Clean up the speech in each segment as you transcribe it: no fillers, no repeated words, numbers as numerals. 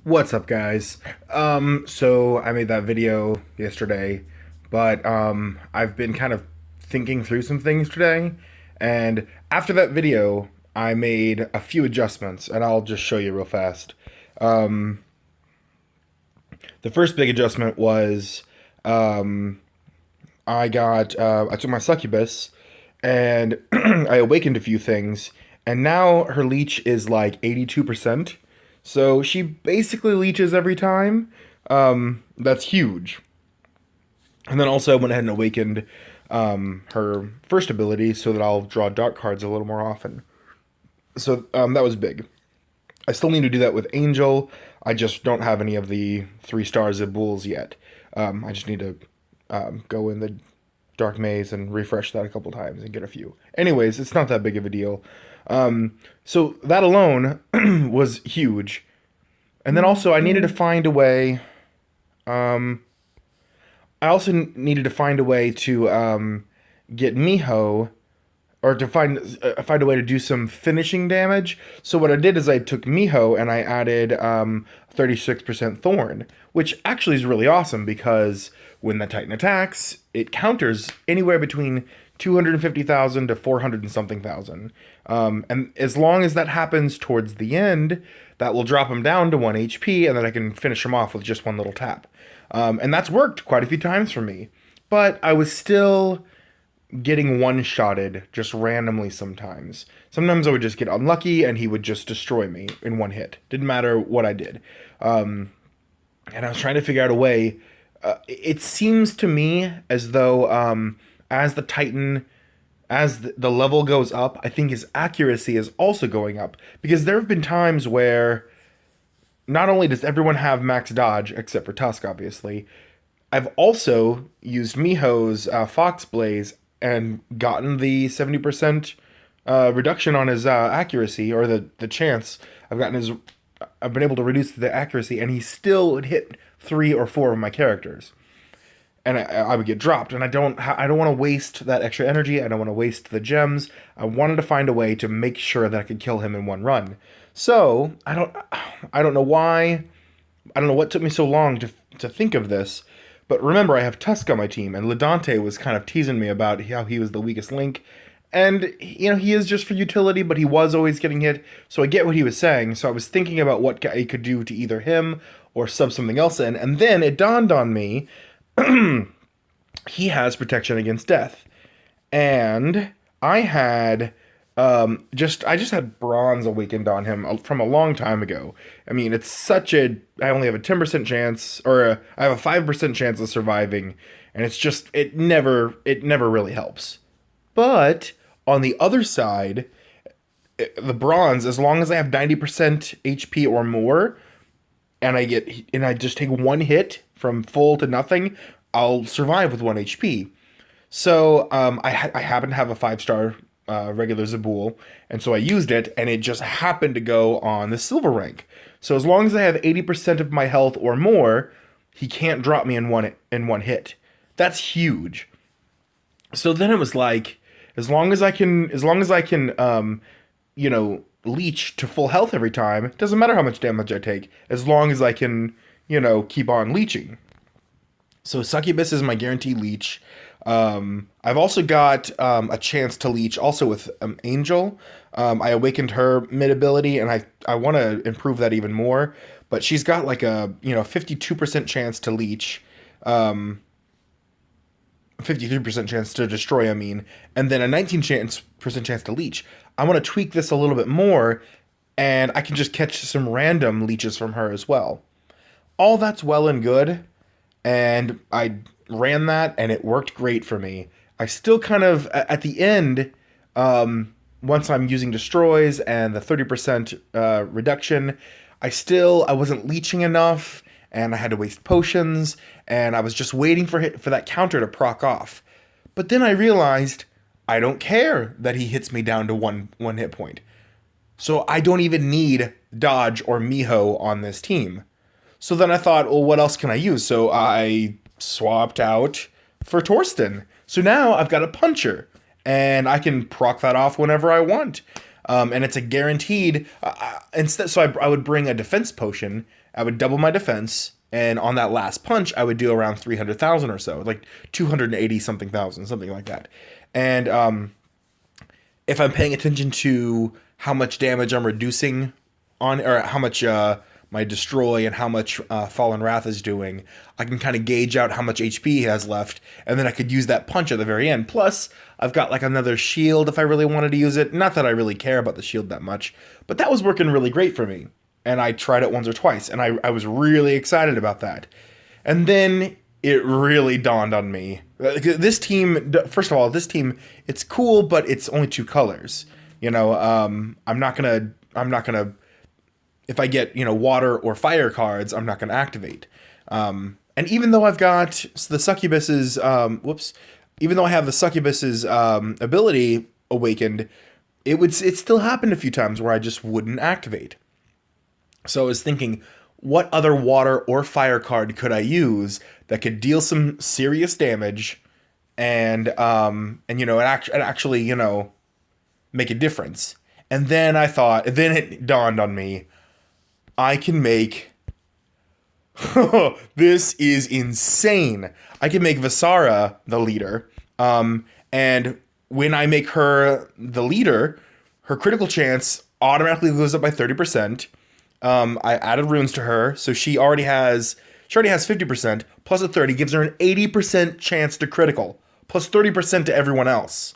What's up, guys? So I made that video yesterday, but I've been kind of thinking through some things today, and after that video, I made a few adjustments, and I'll just show you real fast. Um, the first big adjustment was um, I took my succubus, and I awakened a few things, and now her leech is like 82%. So she basically leeches every time. That's huge. And then also I went ahead and awakened her first ability so that I'll draw dark cards a little more often. So that was big. I still need to do that with Angel. I just don't have any of the 3 stars of Bulls yet. I just need to go in the Dark Maze and refresh that a couple times and get a few. Anyways, it's not that big of a deal. So that alone was huge. And then also I needed to find a way. Um, I also needed to find a way to get Miho, or to find a way to do some finishing damage. So what I did is I took Miho and I added 36% Thorn, which actually is really awesome because when the Titan attacks, it counters anywhere between 250,000 to 400 and something thousand. And as long as that happens towards the end, that will drop him down to 1 HP, and then I can finish him off with just one little tap. And that's worked quite a few times for me. But I was still getting one-shotted just randomly sometimes. Sometimes I would just get unlucky and he would just destroy me in one hit. Didn't matter what I did. And I was trying to figure out a way. It seems to me as though as the Titan, as the level goes up, I think his accuracy is also going up. Because there have been times where not only does everyone have max dodge, except for Tusk, obviously, I've also used Miho's Fox Blaze and gotten the 70% reduction on his accuracy, or the chance. I've been able to reduce the accuracy, and he still would hit 3 or 4 of my characters, and I would get dropped. And I don't want to waste that extra energy. I don't want to waste the gems. I wanted to find a way to make sure that I could kill him in one run. So I don't know why. I don't know what took me so long to think of this. But remember, I have Tusk on my team, and Ledante was kind of teasing me about how he was the weakest link. And, he is just for utility, but he was always getting hit, so I get what he was saying. So I was thinking about what I could do to either him or sub something else in, and then it dawned on me, he has protection against death. And I just had bronze awakened on him from a long time ago. I mean, I only have a 10% chance, I have a 5% chance of surviving, and it never really helps. But on the other side, the bronze, as long as I have 90% HP or more, and I just take one hit from full to nothing, I'll survive with 1 HP. So I happen to have a 5 star regular Zabul, and so I used it, and it just happened to go on the silver rank. So as long as I have 80% of my health or more, he can't drop me in one hit. That's huge. So then it was like, as long as I can, leech to full health every time. It doesn't matter how much damage I take, as long as I can, keep on leeching. So Succubus is my guaranteed leech. I've also got a chance to leech also with Angel. I awakened her mid ability, and I want to improve that even more. But she's got like a 52% chance to leech, 53% chance to destroy. I mean, and then a 19% chance to leech. I want to tweak this a little bit more, and I can just catch some random leeches from her as well. All that's well and good, and I ran that, and it worked great for me. I still kind of, at the end, once I'm using destroys and the 30% reduction, I wasn't leeching enough, and I had to waste potions, and I was just waiting for that counter to proc off. But then I realized I don't care that he hits me down to one hit point. So I don't even need Dodge or Miho on this team. So then I thought, well, what else can I use? So I swapped out for Torsten. So now I've got a puncher, and I can proc that off whenever I want. and it's a guaranteed. Instead, so I would bring a defense potion. I would double my defense, and on that last punch, I would do around 300,000 or so, like 280 something thousand, something like that. And if I'm paying attention to how much damage I'm reducing on, or how much my destroy and how much Fallen Wrath is doing, I can kind of gauge out how much HP he has left, and then I could use that punch at the very end. Plus, I've got like another shield if I really wanted to use it. Not that I really care about the shield that much, but that was working really great for me. And I tried it once or twice, and I was really excited about that. And then it really dawned on me. This team, first of all, this team, it's cool, but it's only two colors. You know, I'm not gonna, if I get, water or fire cards, I'm not gonna activate. And even though I've got the succubus's, even though I have the succubus's ability awakened, it still happened a few times where I just wouldn't activate. So I was thinking, what other water or fire card could I use that could deal some serious damage and actually, make a difference? And then then it dawned on me, I can make, this is insane. I can make Visara the leader. And when I make her the leader, her critical chance automatically goes up by 30%. I added runes to her, so she already has 50%, plus a 30, gives her an 80% chance to critical, plus 30% to everyone else.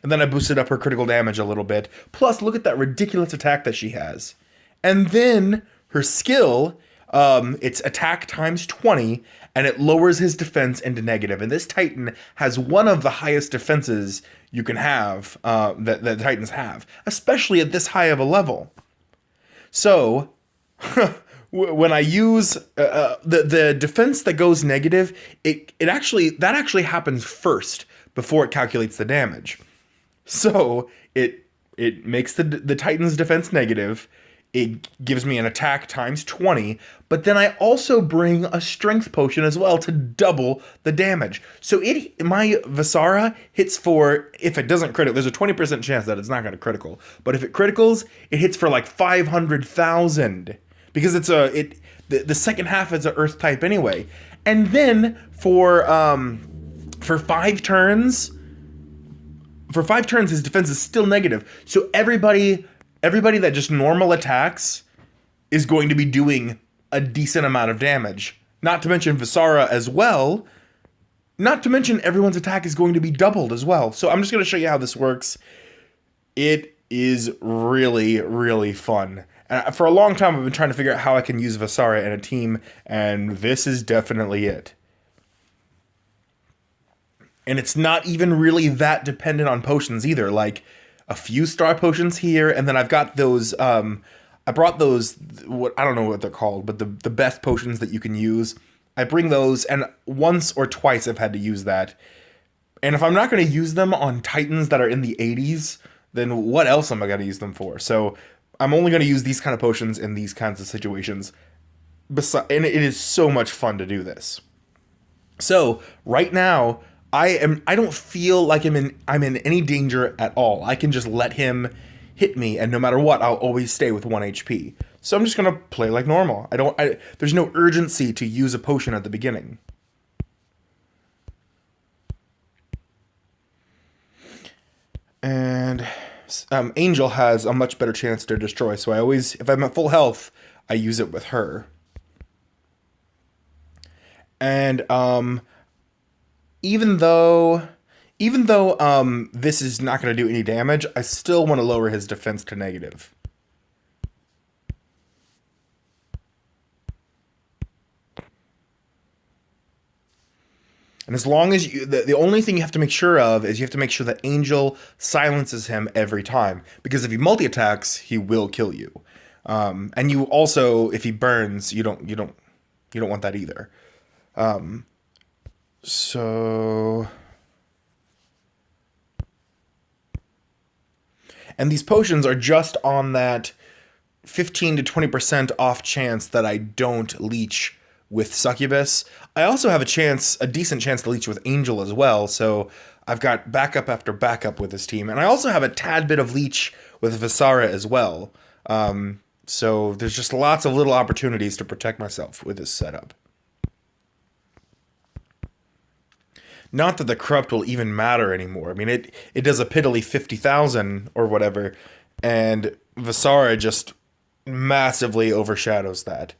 And then I boosted up her critical damage a little bit. Plus, look at that ridiculous attack that she has. And then her skill, it's attack times 20, and it lowers his defense into negative. And this Titan has one of the highest defenses you can have, that the Titans have, especially at this high of a level. So, when I use the defense that goes negative, that actually happens first before it calculates the damage. So it makes the Titan's defense negative. It gives me an attack times 20, but then I also bring a strength potion as well to double the damage. So my Visara hits for, if it doesn't critical, there's a 20% chance that it's not going to critical, but if it criticals, it hits for like 500,000 because the second half is an Earth type anyway. And then for 5 turns, his defense is still negative. So everybody that just normal attacks is going to be doing a decent amount of damage. Not to mention Visara as well. Not to mention everyone's attack is going to be doubled as well. So I'm just going to show you how this works. It is really, really fun. And for a long time, I've been trying to figure out how I can use Visara in a team, and this is definitely it. And it's not even really that dependent on potions either. Like, a few star potions here, and then I've got those, I brought those, I don't know what they're called, but the best potions that you can use. I bring those, and once or twice I've had to use that. And if I'm not going to use them on Titans that are in the 80s, then what else am I going to use them for? So I'm only going to use these kind of potions in these kinds of situations. And it is so much fun to do this. So right now, I don't feel like I'm in any danger at all. I can just let him hit me, and no matter what, I'll always stay with 1 HP. So I'm just gonna play like normal. There's no urgency to use a potion at the beginning. And Angel has a much better chance to destroy, so I always, if I'm at full health, I use it with her. And even though this is not going to do any damage, I still want to lower his defense to negative. And as long as the only thing you have to make sure of is you have to make sure that Angel silences him every time, because if he multi-attacks, he will kill you. And you also, if he burns, you don't want that either. So, and these potions are just on that 15 to 20% off chance that I don't leech with Succubus. I also have a decent chance to leech with Angel as well, so I've got backup after backup with this team. And I also have a tad bit of leech with Visara as well. So there's just lots of little opportunities to protect myself with this setup. Not that the corrupt will even matter anymore. I mean, it does a piddly 50,000 or whatever, and Visara just massively overshadows that.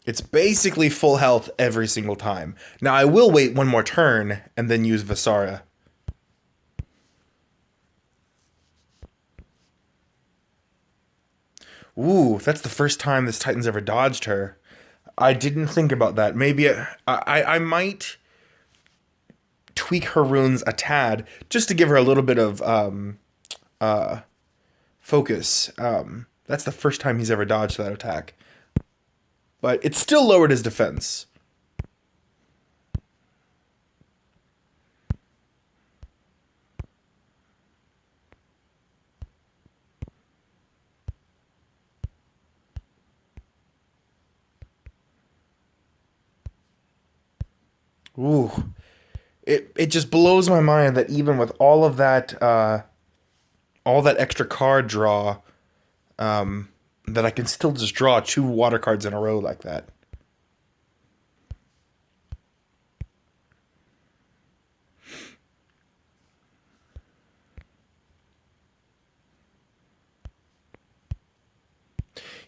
It's basically full health every single time. Now, I will wait one more turn and then use Visara. Ooh, that's the first time this Titan's ever dodged her. I didn't think about that. Maybe I might tweak her runes a tad just to give her a little bit of focus. That's the first time he's ever dodged that attack. But it still lowered his defense. Ooh. It just blows my mind that even with all that extra card draw, that I can still just draw 2 water cards in a row like that.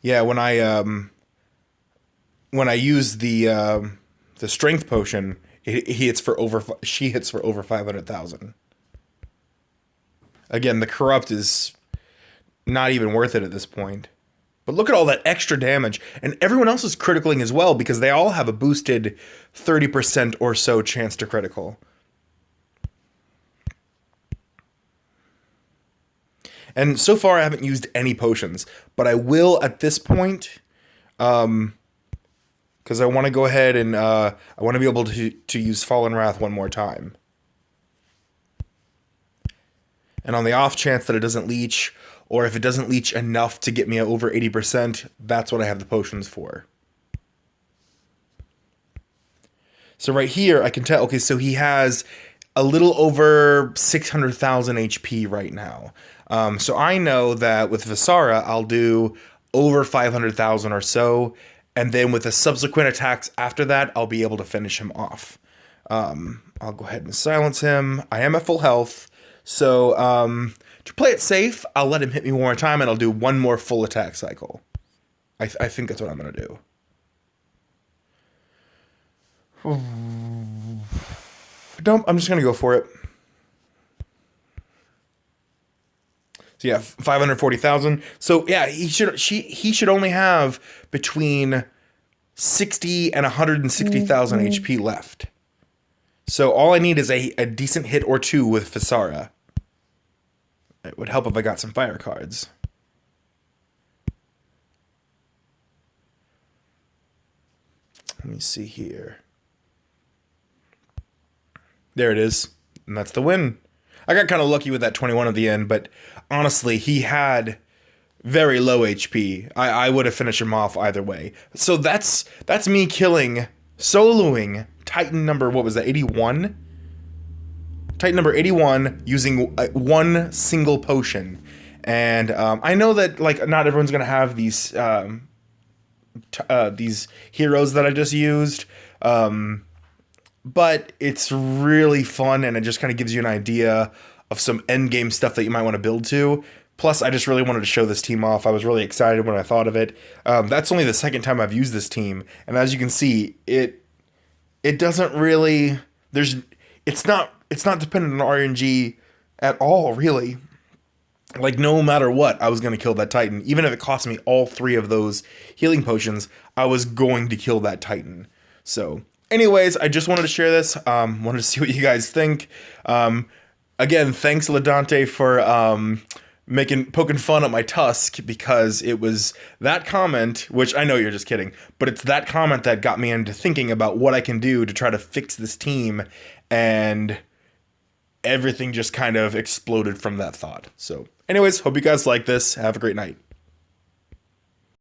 Yeah, when I use the strength potion, she hits for over 500,000. Again, the corrupt is not even worth it at this point. But look at all that extra damage, and everyone else is criticaling as well because they all have a boosted 30% or so chance to critical. And so far I haven't used any potions, but I will at this point, because I want to go ahead and I want to be able to use Fallen Wrath one more time. And on the off chance that it doesn't leech, or if it doesn't leech enough to get me over 80%, that's what I have the potions for. So right here, I can tell, okay, so he has a little over 600,000 HP right now. So I know that with Visara, I'll do over 500,000 or so, and then with the subsequent attacks after that, I'll be able to finish him off. I'll go ahead and silence him. I am at full health, so to play it safe, I'll let him hit me one more time, and I'll do one more full attack cycle. I think that's what I'm going to do. Nope, I'm just going to go for it. So yeah, 540,000. So yeah, he should only have between 60 and 160,000 HP left. So all I need is a decent hit or two with Visara. It would help if I got some fire cards. Let me see here. There it is. And that's the win. I got kind of lucky with that 21 at the end, but honestly, he had very low HP. I would have finished him off either way. So that's me soloing Titan number, what was that, 81? Titan number 81 using one single potion. And I know that like not everyone's going to have these heroes that I just used. But it's really fun, and it just kind of gives you an idea of some endgame stuff that you might want to build to. Plus, I just really wanted to show this team off. I was really excited when I thought of it. That's only the second time I've used this team, and as you can see, it doesn't really. It's not dependent on RNG at all, really. Like, no matter what, I was going to kill that Titan. Even if it cost me all 3 of those healing potions, I was going to kill that Titan. So, anyways, I just wanted to share this. Wanted to see what you guys think. Again, thanks, Ladante, for poking fun at my Tusk, because it was that comment, which I know you're just kidding, but it's that comment that got me into thinking about what I can do to try to fix this team, and everything just kind of exploded from that thought. So, anyways, hope you guys like this. Have a great night.